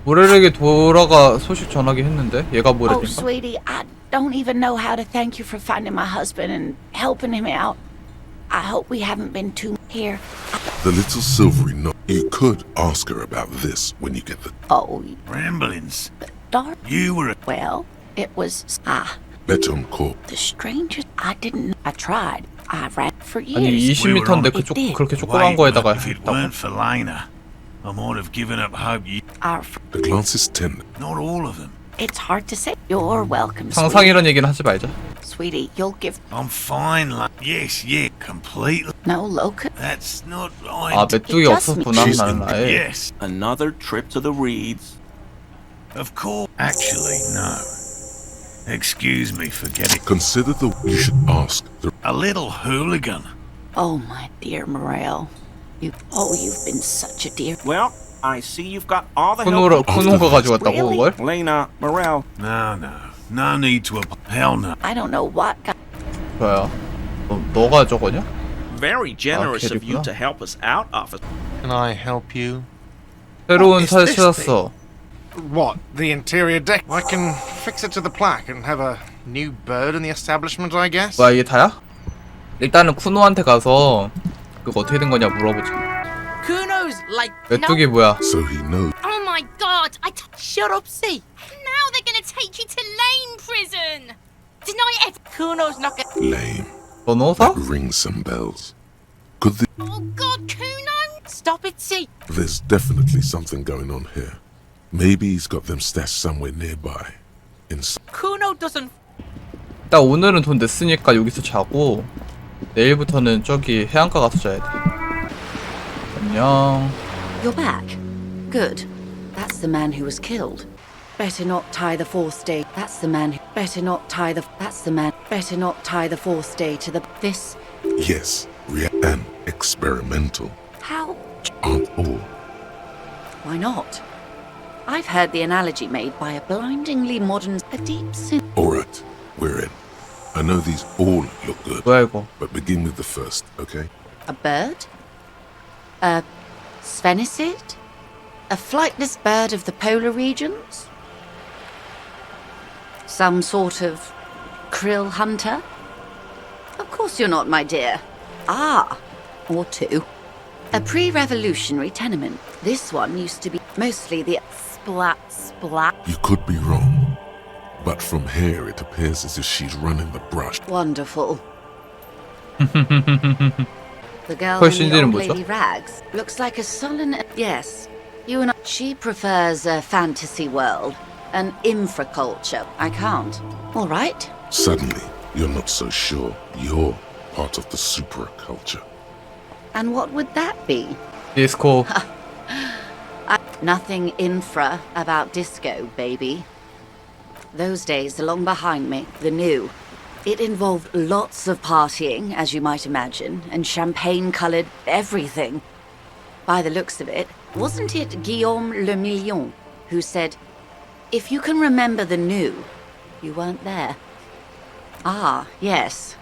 모렐에게 돌아가 소식 전하게 했는데 얘가 Oh, 모렐인가? sweetie, I don't even know how to thank you for finding my husband and helping him out. I hope we haven't been too here. The little silvery note. You could ask her about this when you get the... Oh, Ramblings. darn. You were a... Well, it was Let him call. the strangest. I didn't. I tried. I ran for 아니 years. 20m인데 그쪽 그렇게 조그만 거에다가 if it 했다고? weren't for Lena, I might have given up hope you... The glance is tender. Not all of them. It's hard to say. You're welcome, 항상 이런 얘기는 하지 말자. sweetie. You'll give I'm fine, Yes, yeah, completely. no locus. That's not right. 아 메뚜기 없었구나 나는 아예. Yes, Another trip to the Reeds. of course. Actually, no. Excuse me for getting Consider the... You should ask the... a little hooligan. Oh, my dear Morel. You've been such a dear. Well, I see you've got all the help. 쿠노가 가지고 왔다고 그걸? Lena, Morel. No need to... Hell no. I don't know what got. 뭐야? 너가 저거냐? Very generous of you 캐릭터나? to help us out, officer. Can I help you? 새로운 is 살 this 찾았어. What? The interior deck? I can fix it to the plaque and have a new bird in the establishment, I guess. 뭐야 이게 다야? 일단은 쿠노한테 가서 그거 어떻게 된 거냐 물어보자. Kuno's like 메뚜기 뭐야? So he knows. Oh my god! Shut up, see. Now they're gonna take you to Lane Prison. Deny it. Kuno's not gonna. Lame. 변호사? That rings some bells. Could the... Oh god, Kuno! Stop it, see. There's definitely something going on here. Maybe he's got them stashed somewhere nearby. In... Kuno doesn't. 일단 오늘은 돈 냈으니까 여기서 자고 내일부터는 저기 해안가 가서 자야 돼. 안녕. You're back. Good. That's the man who was killed. Better not tie the fourth day. That's the man. Better not tie the. That's the man. Better not tie the fourth day to the. This. Yes, and experimental. How? Aren't all. Why not? I've heard the analogy made by a blindingly modern, a deep sin. Alright, we're in. I know these all look good, 뭐야 이거? but begin with the first, okay? A bird? A sphenicid? A flightless bird of the polar regions? Some sort of krill hunter? Of course you're not, my dear. Ah, or two. A pre-revolutionary tenement. This one used to be mostly the splat. You could be wrong, but from here it appears as if she's running the brush. Wonderful. The girl in 훨씬 the 뒤는 old 뭐죠? lady rags looks like a sullen. Yes, you and I. She prefers a fantasy world, an infraculture. I can't. All right. Suddenly, you're not so sure you're part of the supraculture. And what would that be? 디스코. Nothing infra about disco, baby. Those days are long behind me. The new. It involved lots of partying, as you might imagine, and champagne-coloured everything. By the looks of it, wasn't it Guillaume Le Million who said, "If you can remember the new, you weren't there." Ah, yes.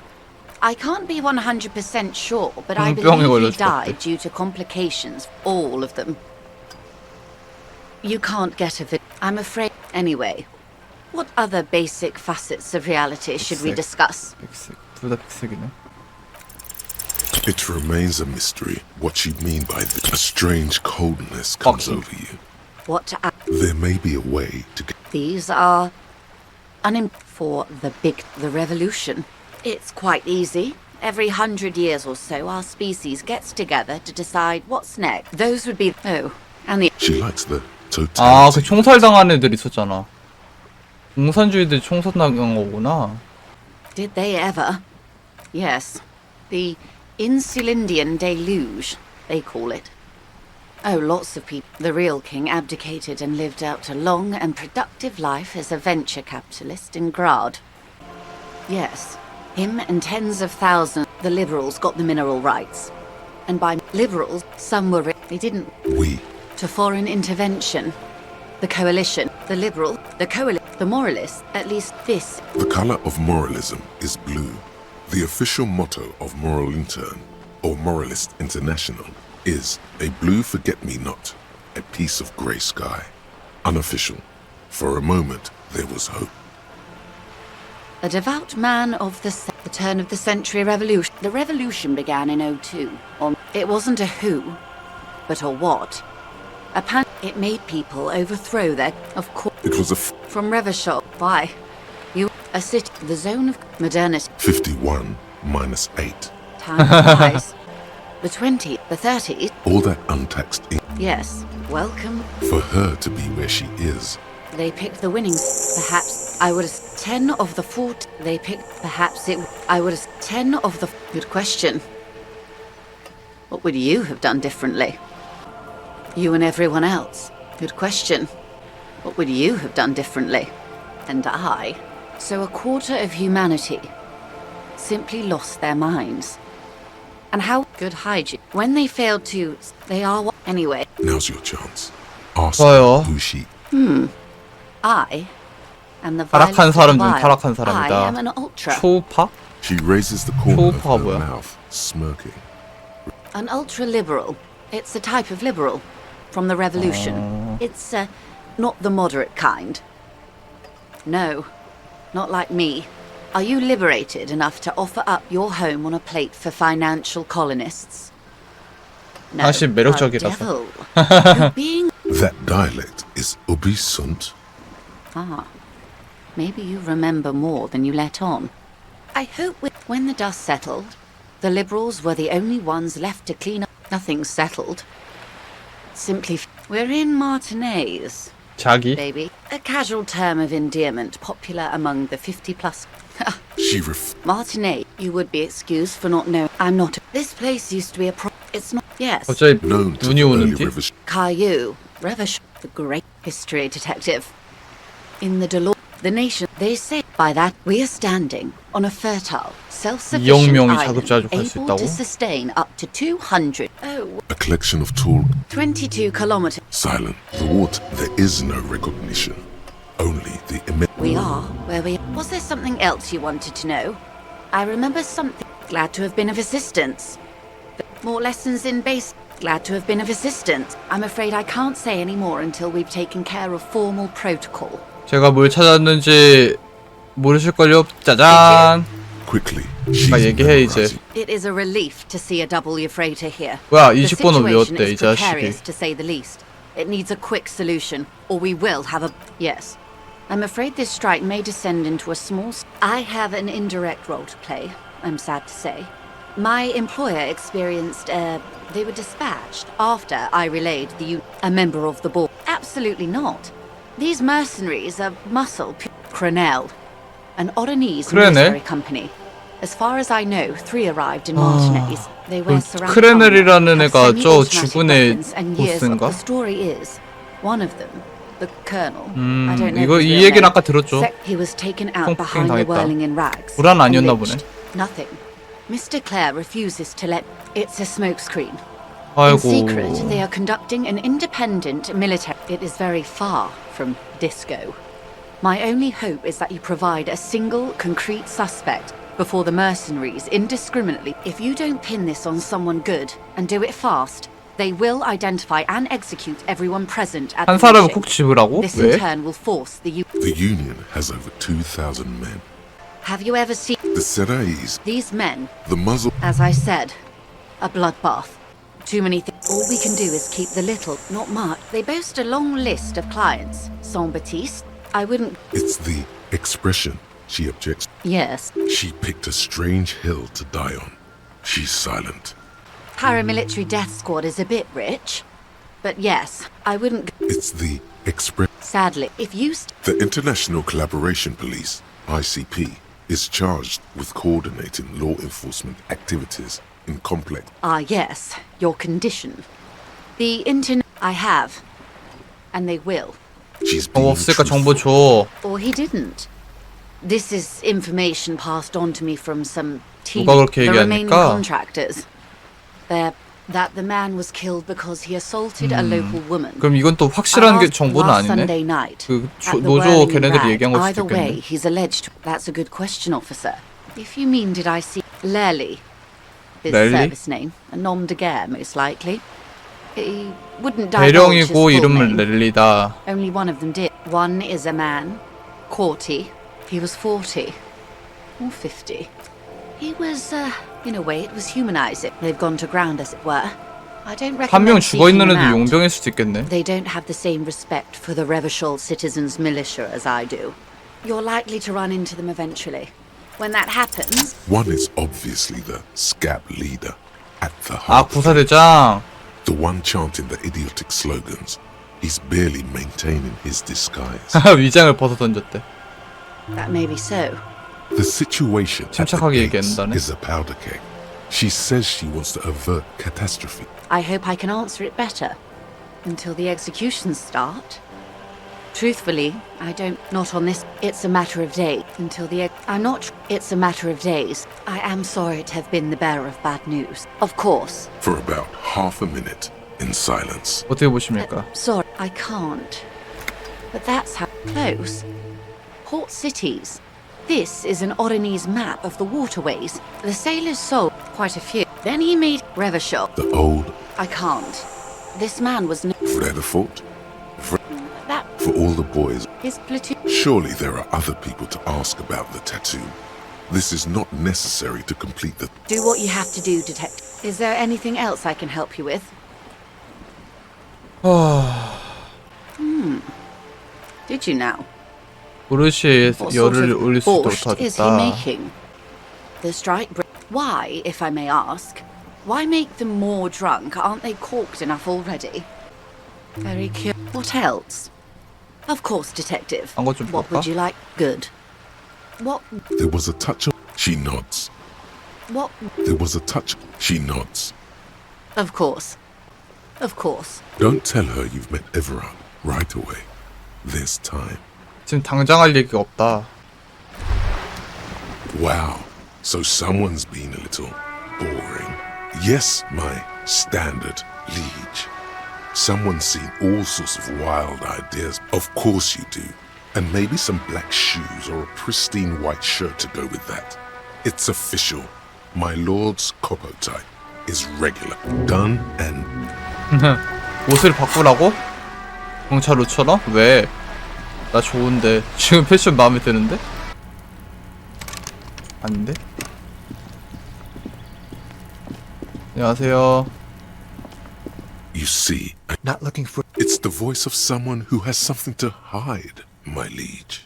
I can't be 100% sure, but I 병에 believe he 걸려 died 죽었대. due to complications, all of them. You can't get a vid. I'm afraid. Anyway, what other basic facets of reality should we 백색. discuss? 백색. 둘 다 백색이네. It remains a mystery what you mean by this. A strange coldness comes Okay. over you. What to add? There may be a way to get... These are for the revolution. It's quite easy. Every 100 years or so, our species gets together to decide what's next. Those would be and the She likes the 아, totality. 그 총살당한 애들 있었잖아. 공산주의들 총살당한 거구나. Did they ever? Yes, the Insulindian deluge, they call it. Oh, lots of people. The real king abdicated and lived out a long and productive life as a venture capitalist in Grad. Yes, him and tens of thousands. The liberals got the mineral rights. And by liberals, some were... They didn't... We. To foreign intervention. The coalition, the liberal, the moralists, at least this. The color of moralism is blue. The official motto of Moral Intern, or Moralist International, is a blue forget-me-not, a piece of grey sky. unofficial. For a moment, there was hope. A devout man of the turn of the century revolution. The revolution began in 02. It wasn't a who, but a what. It made people overthrow their, of course. It was a From Revachol. Why? A city, the zone of modernity. 51 minus 8. Time flies. The 20, the 30s. All that untaxed ink Yes, welcome. for her to be where she is. They picked the winnings. Perhaps I would have 10 of the 40. They picked. Perhaps it. I would have 10 of the. Good question. What would you have done differently? You and everyone else. Good question. What would you have done differently? And I. So a quarter of humanity simply lost their minds. And how good hygiene. When they failed to. They are. Anyway. Now's your chance. Ask 좋아요. who she. I am the 타락한 violence 사람 of 중 the 타락한 wild. I am an 사람이다. ultra. 초우파? She raises the corner of 초우파가 her 뭐야? mouth, smirking. An ultra-liberal. It's a type of liberal. From the revolution. It's, not the moderate kind. No, not like me. Are you liberated enough to offer up your home on a plate for financial colonists? No, 다시 a 매력적이라서. devil. You're being... That dialect is obescent. Ah, maybe you remember more than you let on. I hope when the dust settled, the liberals were the only ones left to clean up. Nothing's settled. Simply, we're in Martinez, 자기? baby. A casual term of endearment popular among the 50-plus. She Martinez, you would be excused for not knowing. I'm not. This place used to be a It's not. Yes. 갑자기 known to 눈이 the early 오는데? revolution. Caillou, Revash, the great history detective. In the Delors, the nation, they say by that we are standing on a fertile, self-sufficient 이영명이 island 자급자족할 수 able 있다고? to sustain up to 200, A collection of tall, 22 kilometers. silent. The water. There is no recognition. Only the immense. We are where we. Was there something else you wanted to know? I remember something. Glad to have been of assistance. More lessons in base. Glad to have been of assistance. I'm afraid I can't say any more until we've taken care of formal protocol. 제가 뭘 찾았는지 모르실걸요? 짜잔! Quickly. She's 얘기해 이제. memorizing. It is a relief to see a double freighter here. 뭐야, The 20번은 왜 situation 어때, 이 is precarious, 자식이. to say the least. It needs a quick solution, or we will have a... Yes. I'm afraid this strike may descend into a small... I have an indirect role to play, I'm sad to say. My employer experienced, they were dispatched after I relayed a member of the board. Absolutely not. These mercenaries are muscle... Crenel, an Odinese military company. As far as I know, 3 arrived in Martinez. They wear ceramic 크레넬이라는 armor, 애가 have 저 semi-automatic 죽은 weapons, and years of 보스인가? the story is, one of them, the colonel, I don't know 이거 his 이 real 얘기는 name, 아까 들었죠. he was taken out 폭행 behind the 당했다. whirling in rags. 불안 아니었나 and lynched. 보네. Nothing. Mr. Clare refuses to let... It's a smokescreen. In 아이고. secret, they are conducting an independent military... It is very far from disco. My only hope is that you provide a single, concrete suspect before the mercenaries indiscriminately. If you don't pin this on someone good, and do it fast, they will identify and execute everyone present at the 한 사람을 meeting. 콕 집으라고? This in 왜? turn will force the... The Union has over 2,000 men. Have you ever seen The Serais, these men? the muzzle. As I said, a bloodbath. Too many things. All we can do is keep the little, not much. They boast a long list of clients. Saint-Baptiste, I wouldn't... It's the expression. She objects. Yes. She picked a strange hill to die on. She's silent. Paramilitary death squad is a bit rich. But yes, I wouldn't... It's the express. Sadly, if you... The International Collaboration Police, ICP, is charged with coordinating law enforcement activities in complex. yes, your condition. The internet... I have. And they will. She's being 없으니까 정보 truthful. 줘. Or he didn't. This is information passed on to me from some team. 누가 그렇게 The remaining 얘기하니까? contractors. That the man was killed because he assaulted a local woman. 그럼 이건 또 확실한 게 I asked 정보는 last Sunday 아니네. night 그 at the 노조 Whirling 걔네들이 Rag. 얘기한 걸 Either 수도 way, 있겠네. he's alleged. That's a good question, officer. If you mean, did I see Lely? His Lely? service name, a nom de guerre, most likely. He wouldn't divulge his 대령이고 full 이름을 name. 랠리다. Only one of them did. One is a man, Corty. He was 40 or 50. He was, in a way, it was humanizing. They've gone to ground, as it were. I don't 한 명 recommend 죽어 seeking 있는 them 애도 out. 용병일 수도 있겠네. They don't have the same respect for the Revachol citizens' militia as I do. You're likely to run into them eventually. When that happens, One is obviously the scab leader at the 아, heart. 구사대장. The one chanting the idiotic slogans. He's barely maintaining his disguise. 위장을 벗어 던졌대. that may be so. The situation at the 침착하게 gates 얘기한다네. is a powder keg. She says she wants to avert catastrophe. I hope I can answer it better. Until the executions start. Truthfully, I don't. Not on this. It's a matter of days. Until the. I'm not. It's a matter of days. I am sorry to have been the bearer of bad news. Of course. For about half a minute, in silence. 어떻게 보십니까? Sorry, I can't. But that's how close. Port cities. This is an Oronese map of the waterways. The sailors sold quite a few. Then he made Revachol. The old I can't. This man was Fredefort. that For all the boys. his platoon. Surely there are other people to ask about the tattoo. This is not necessary to complete the... Do what you have to do, detective. Is there anything else I can help you with? Did you now? 브루시에 What sort 열을 of 올릴 수 있도록 borscht is he 도와줬다. making? The strike. Why, if I may ask? Why make them more drunk? Aren't they corked enough already? Very curious. What else? Of course, detective. 광고 좀 What 볼까? would you like? Good. What? There was a touch of... She nods. What? There was a touch... She nods. Of course. Of course. Don't tell her you've met Everard right away. There's time. 지금 당장 할 얘기가 없다. Wow. So someone's been a little boring. Yes, my standard liege. Someone's seen all sorts of wild ideas. Of course you do. And maybe some black shoes or a pristine white shirt to go with that. It's official. My lord's coppo type is regular. Done and... 옷을 바꾸라고? 경찰 5,000원? 왜? 나 좋은데. 지금 패션 마음에 드는데? 아닌데? 안녕하세요. You see, Not looking for. it's the voice of someone who has something to hide, my liege.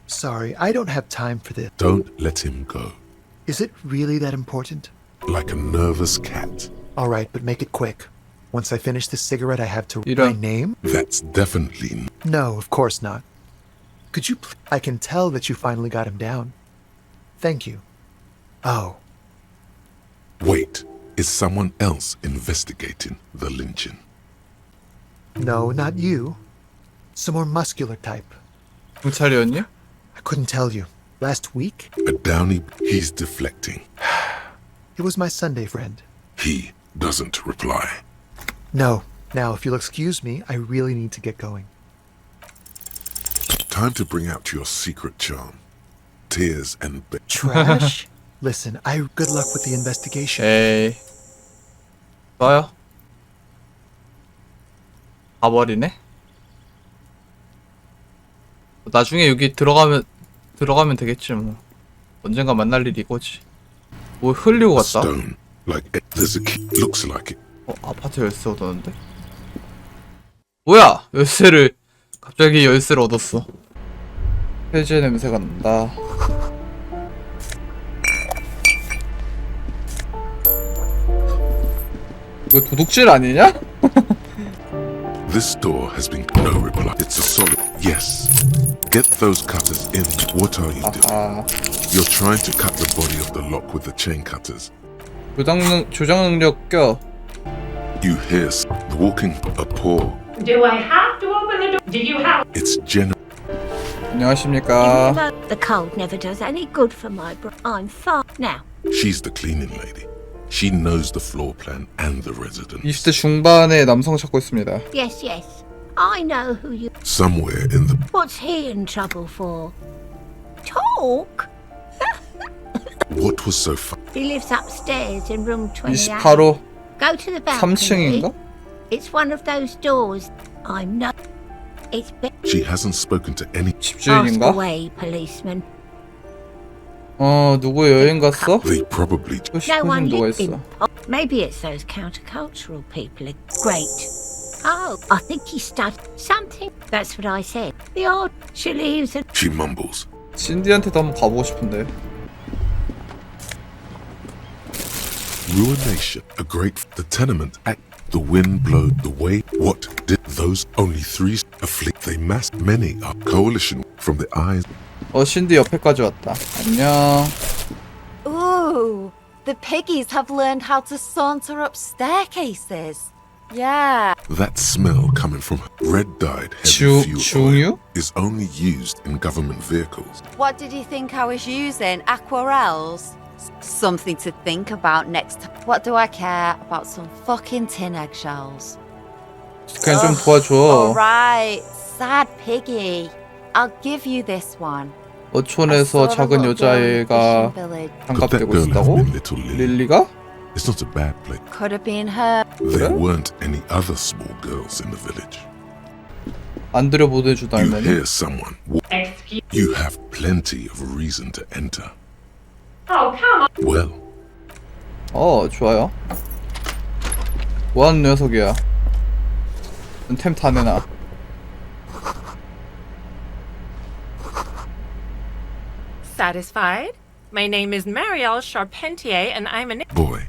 Sorry, I don't have time for this. Don't let him go. Is it really that important? Like a nervous cat. All right, but make it quick. Once I finish this cigarette, I have to. You My don't- name? That's definitely... No, of course not. Could you? I can tell that you finally got him down. Thank you. Oh, Wait, is someone else investigating the lynching? no, not you. Some more muscular type. 경찰이었니? I couldn't tell you. Last week, A downy... He's deflecting. it was my Sunday friend. He doesn't reply. No. Now, if you'll excuse me, I really need to get going. Time to bring out your secret charm. Tears and... Trash? Listen, good luck with the investigation. 에이. 좋아요. 가버리네? 나중에 여기 들어가면 되겠지 뭐. 언젠가 만날 일이 이거지. 뭐 흘리고 갔다? Stone. Like there's a key. Looks like it. 아파트 열쇠 얻었는데? 뭐야! 열쇠를 갑자기 열쇠를 얻었어. 폐지의 냄새가 난다. 이거 도둑질 아니냐? This door has been... No reply. It's a solid... Yes. Get those cutters in. What are you doing? 아, You're trying to cut the body of the lock with the chain cutters. 조작 능력 껴. You hear walking a paw. Do I have to open the door? Do you have? It's general. 안녕하십니까. The cold never does any good for my I'm fine now. She's the cleaning lady. She knows the floor plan and the residence. 20대 중반의 남성 찾고 있습니다. Yes, yes. I know who you. Somewhere in the... What's he in trouble for? Talk? What was so fun? He lives upstairs in room 28. 28호 Go to the balcony. 3층인가? It's one of those doors. I'm not. It's been. She hasn't spoken to any. Ask 집주인인가? away, policeman. 누구 여행 갔어? They probably. 또 No 싶은 one 누가 lived 있어? in. Oh, maybe it's those countercultural people. Great. Oh, I think he studied something. That's what I said. The odd. She leaves and. She mumbles. 신디한테도 한번 가보고 싶은데. Ruination, a great. The tenement act. The wind blowed the way. What did those only three afflict? They massed many a coalition from the eyes. 신디 옆에까지 왔다. 안녕. Ooh, the piggies have learned how to saunter up staircases. Yeah. That smell coming from red-dyed Chu- heavy fuel Chunyu? oil is only used in government vehicles. What did you think I was using? Aquarels? Something to think about next time. What do I care about some fucking tin eggshells? 그냥 좀 도와줘. Alright, sad piggy. I'll give you this one. 어촌에서 작은 여자애가 장갑되고 girl have 있다고? been little Lily? 릴리가? It's not a bad place. Could have been her. There weren't any other small girls in the village. 안 들여보내주다 You 할머니? hear someone. Excuse. You have plenty of reason to enter. Oh, come on. Well, 좋아요. 뭐하는 녀석이야? 템 다 내놔. Satisfied? My name is Marielle Charpentier, and I'm an. boy,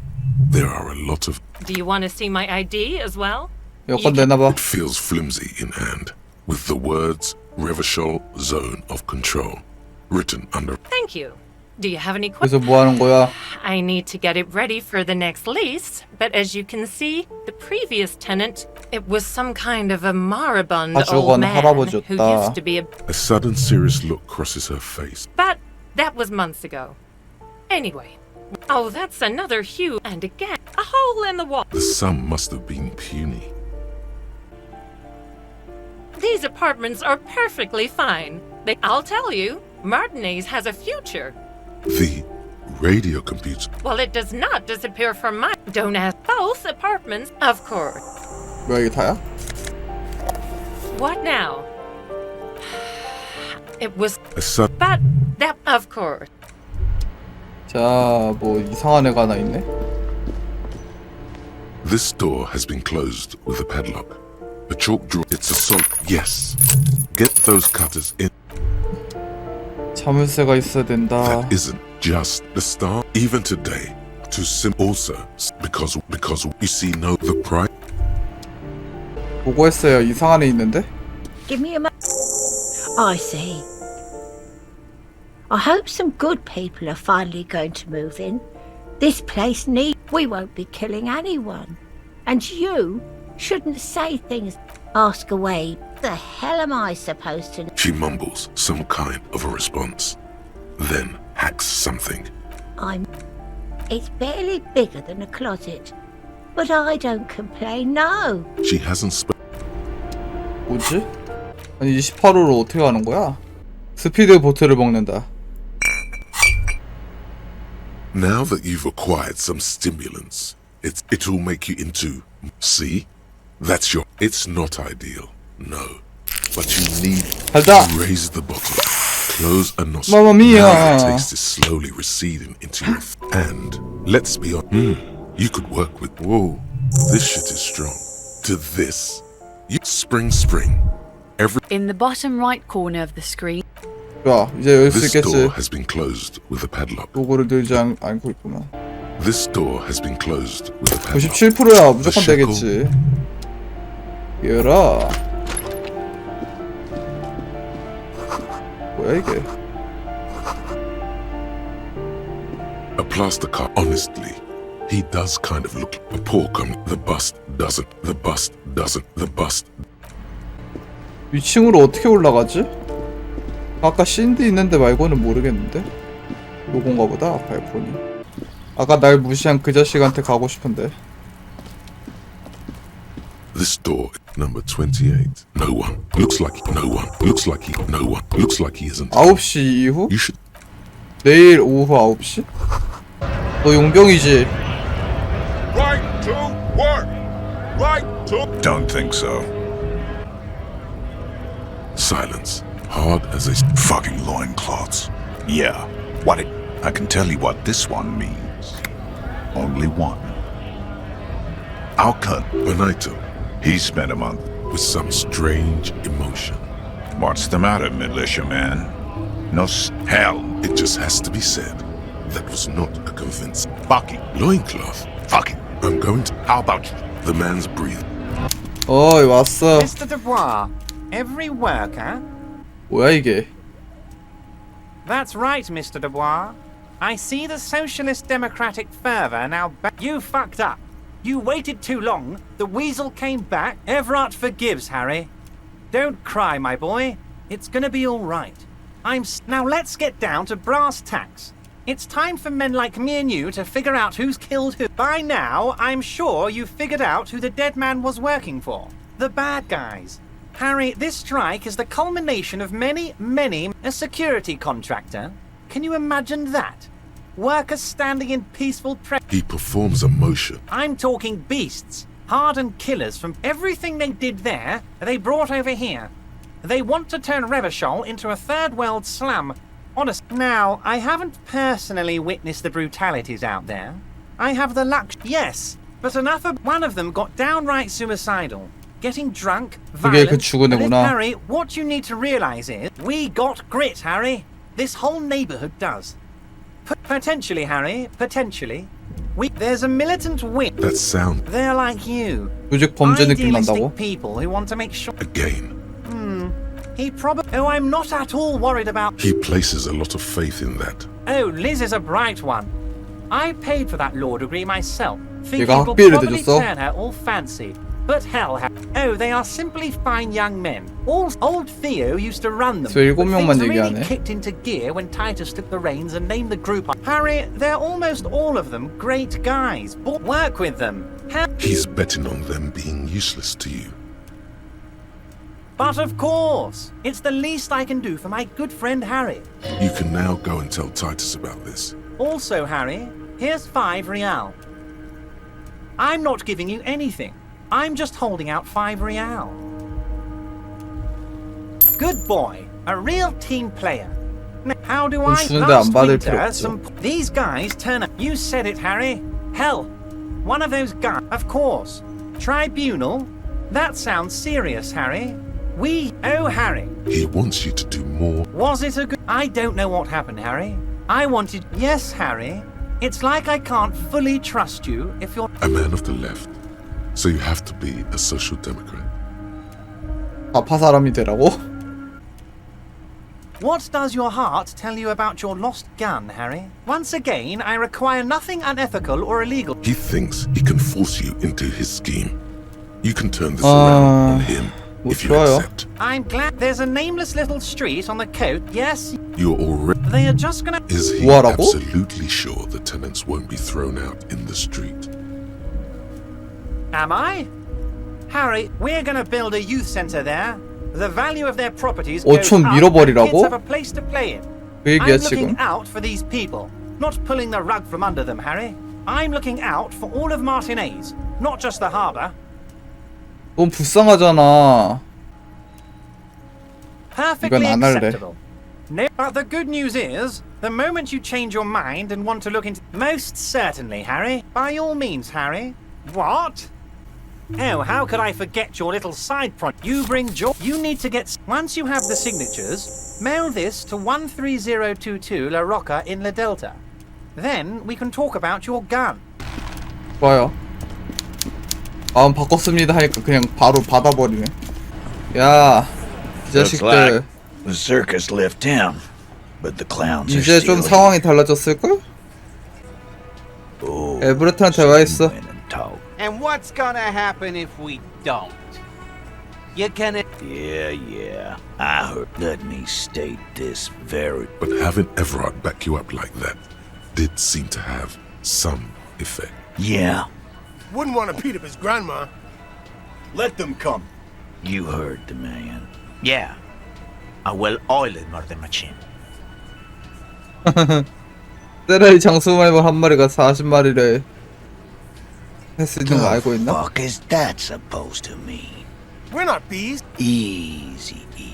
there are a lot of. Do you want to see my ID as well? 여권 내놔봐. It feels flimsy in hand, with the words Revachol Zone of Control written under. Thank you. Do you have any questions? 그래서 뭐하는 거야? I need to get it ready for the next lease, but as you can see, the previous tenant, it was some kind of a moribund 아주 old 건 man who 할아버지였다. used to be a. A sudden serious look crosses her face. But that was months ago. Anyway. Oh, that's another hue, and again, a hole in the wall. The sum must have been puny. These apartments are perfectly fine. I'll tell you, Martinez has a future. The radio computer. Well, it does not disappear from mine. Don't ask. Both apartments, of course. 뭐야 이게 다야? What now? It was. A sudden. But that, of course. 자, 뭐 이상한 애가 하나 있네. This door has been closed with a padlock. A chalk drawer. It's a salt. Yes. Get those cutters in. 자물쇠가 있어야 된다. That isn't just the start. Even today, to also because you see the price. 보고했어요. 이상한 애 있는데? Give me a I see. I hope some good people are finally going to move in. This place needs. We won't be killing anyone. And you shouldn't say things. Ask away. The hell am I supposed to? She mumbles some kind of a response, then hacks something. It's barely bigger than a closet. But I don't complain, no. She hasn't spoken. 뭐지? 아니 28호로 어떻게 가는 거야? 스피드 보트를 먹는다. Now that you've acquired some stimulants, it will make you into. See? That's your. It's not ideal, no. But you need 달다. to raise the bottle, close a nostril. Mamma mia. Now the taste is slowly receding into your. And let's be honest, you could work with. Whoa, this shit is strong. To this, you spring. Every. In the bottom right corner of the screen. 좋아, 이제 열 수 This door 있겠지. has been closed with a padlock. 요거를 들지 않고 있구만. This door has been closed with a padlock. 97%야. 무조건 되겠지. 열어. 뭐야 이게? A plaster car. Honestly, he does kind of look a poor The bust doesn't. The bust doesn't. The bust. 위층으로 어떻게 올라가지? 아까 신디 있는데 말고는 모르겠는데? 요건가 보다, 발폰이. 아까 날 무시한 그 자식한테 가고 싶은데. This door, number 28. No one. Looks like no one. Looks like he. No one. Looks like he isn't. 9시 이후? You should. 내일 오후 9시? 너 용병이지? Right to work. Right Don't think so. Silence. Hard as a Fucking loincloths. Yeah. What it... I can tell you what this one means. Only one. Our cut. Benito He spent a month. with some strange emotion. What's the matter, militiaman? No hell. It just has to be said. That was not a convincing Fucking. loincloth. Fucking. I'm going to... How about you? The man's breathing. 어이 왔어. Mr. Dubois, every worker? 뭐야 이게? That's right, Mr. Dubois. I see the socialist democratic fervor now You fucked up. You waited too long. The weasel came back. Everard forgives, Harry. Don't cry, my boy. It's gonna be all right. Now let's get down to brass tacks. It's time for men like me and you to figure out who's killed who. By now, I'm sure you've figured out who the dead man was working for. The bad guys. Harry, this strike is the culmination of many... A security contractor. Can you imagine that? Workers standing in peaceful He performs a motion. I'm talking beasts. Hardened killers from everything they did there, they brought over here. They want to turn Revachol into a third world slum. Honest. Now, I haven't personally witnessed the brutalities out there. I have the luck. Yes, but enough of one of them got downright suicidal. Getting drunk, 그게 그 violent. 죽은 But 애구나. Harry, what you need to realize is, we got grit, Harry. This whole neighborhood does. Potentially, Harry, potentially. There's a militant wing. That sound They're like you. 조직 범죄 느낌 난다고? Idealistic people who want to make sure. again. He probably. Oh, I'm not at all worried about. He places a lot of faith in that. Oh, Liz is a bright one. I paid for that law degree myself, thinking 얘가 it'll 학비를 probably 대줬어? turn her all fancy. But hell, oh, they are simply fine young men. Old Theo used to run them. 저 7명만 But things really 얘기하네. kicked into gear when Titus took the reins and named the group. Harry, they're almost all of them great guys. Work with them. He's betting on them being useless to you. But of course, it's the least I can do for my good friend Harry. You can now go and tell Titus about this. Also, Harry, here's 5 real. I'm not giving you anything. I'm just holding out 5 real. Good boy, a real team player. Now, how do I 주는데 안 받을 필요 winter, 없죠. these guys turn up. You said it, Harry. Hell, one of those guys. Of course. Tribunal? That sounds serious, Harry. Oh, Harry. He wants you to do more. Was it a good... I don't know what happened, Harry. I wanted... Yes, Harry. It's like I can't fully trust you if you're... A man of the left. So you have to be a social democrat. 아파 사람이 되라고? What does your heart tell you about your lost gun, Harry? Once again, I require nothing unethical or illegal. He thinks he can force you into his scheme. You can turn this around on him if you 좋아요. accept. I'm glad there's a nameless little street on the coast. Yes, You're already... they are just gonna... Is he 뭐하라고? absolutely sure the tenants won't be thrown out in the street? Am I? Harry, we're gonna build a youth centre there. The value of their properties goes 좀 up. 밀어버리라고? Kids have a place to play in. 그 얘기야 I'm looking 지금? out for these people, not pulling the rug from under them, Harry. I'm looking out for all of Martinez, not just the harbour. 너무 불쌍하잖아. Perfectly 이건 안 할래. acceptable. No, but the good news is, the moment you change your mind and want to look into... Most certainly, Harry. By all means, Harry. What? Oh, how could I forget your little side project? You bring joy. You need to get... Once you have the signatures, mail this to 13022 La Rocca in La Delta. Then we can talk about your gun. 좋아요. 마음 바꿨습니다 하니까 그냥 바로 받아버리네. 야, 이 자식들. The circus left town, but the clowns are 이제 still 좀 상황이 달라졌을걸? 에브레트한테 와 있어. And what's gonna happen if we don't? You're gonna... Yeah. I heard. Let me state this very... But having Everard back you up like that did seem to have some effect. Yeah. Wouldn't want to beat up his grandma. Let them come. You heard the man. Yeah. A well-oiled murder machine. 세라이 장수말벌 한 마리가 40마리래. 할 수 있는 거 알고 있나? Fuck is that supposed to mean? We're not bees. Easy E.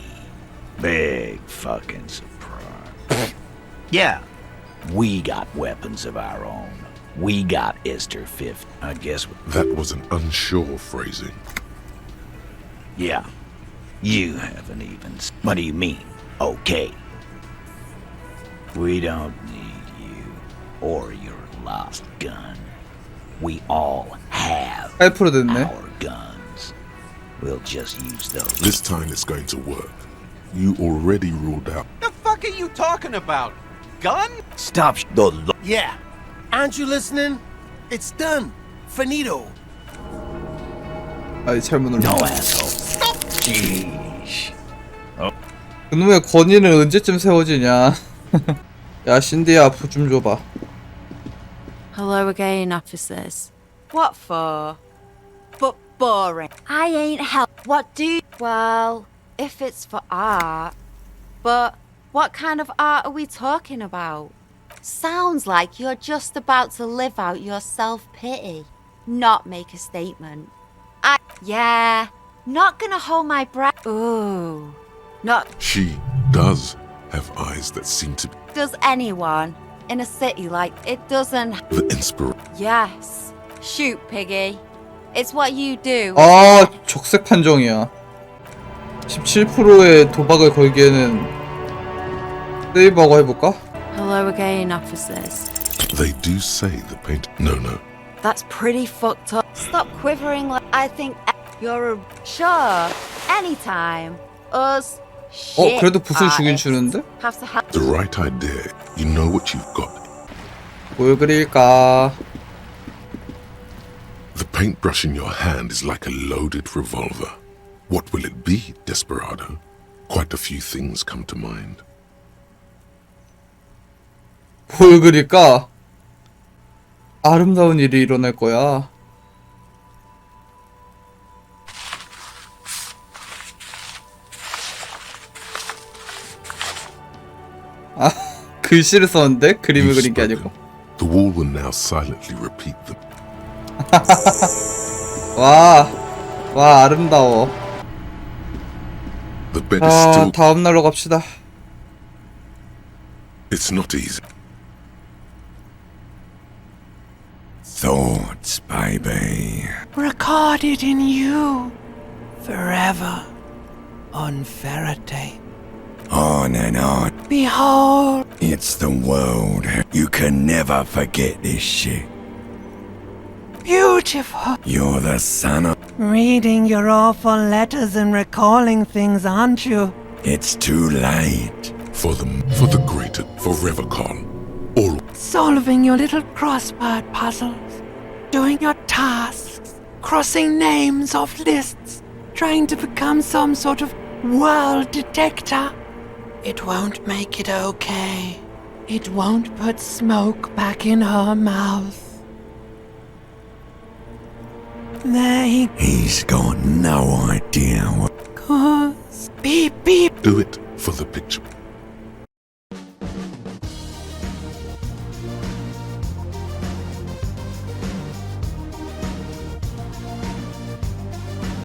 Big fucking surprise. Yeah, we got weapons of our own. We got Esther 5th. I guess That was an unsure phrasing. yeah. You haven't even. What do you mean? Okay. We don't need you or your lost gun. We all have 8% 됐네. our guns. We'll just use those. This time it's going to work. You already ruled out. The fuck are you talking about? Gun? Stop the. Yeah. Aren't you listening? It's done. Finito. 아이 잘못 눌렀네. No asshole. Jeez. 그놈의 권위는 언제쯤 세워지냐. 야 신디야 부 좀 줘봐. Hello again, officers. What for? But boring. I ain't help. What do you... Well, if it's for art. But what kind of art are we talking about? Sounds like you're just about to live out your self-pity, not make a statement. Yeah, not gonna hold my breath. Ooh, not... She does have eyes that seem to be Does anyone in a city like it doesn't... the inspiration. Yes. Shoot, Piggy. It's what you do. 아 적색 판정이야. 17%의 도박을 걸기에는 세이브하고 해볼까? Hello again, officers. They do say the paint. No. That's pretty fucked up. Stop quivering like I think you're a... Sure, anytime. Us... Shit 그래도 붓을 주긴 artists 주는데? have to have... The right idea. You know what you've got. 뭘 그릴까? The paintbrush in your hand is like a loaded revolver. What will it be, Desperado? Quite a few things come to mind. 뭘 그릴까? 아름다운 일이 일어날 거야. 아, 글씨를 썼는데 그림을 그린 게 아니고. The wall will now silently repeat them. 와 아름다워. The bed is still. 다음 날로 갑시다. It's not easy. Thoughts, baby. Recorded in you forever on Faraday. On and on. Behold, It's the world. You can never forget this shit. beautiful. You're the son of. Reading your awful letters and recalling things, aren't you? It's too late. For the greater, forever call. All Solving your little crossword puzzles, doing your tasks, crossing names off lists, trying to become some sort of world detector. It won't make it okay. It won't put smoke back in her mouth. There He's got no idea what. goes. Beep, beep. do it for the picture.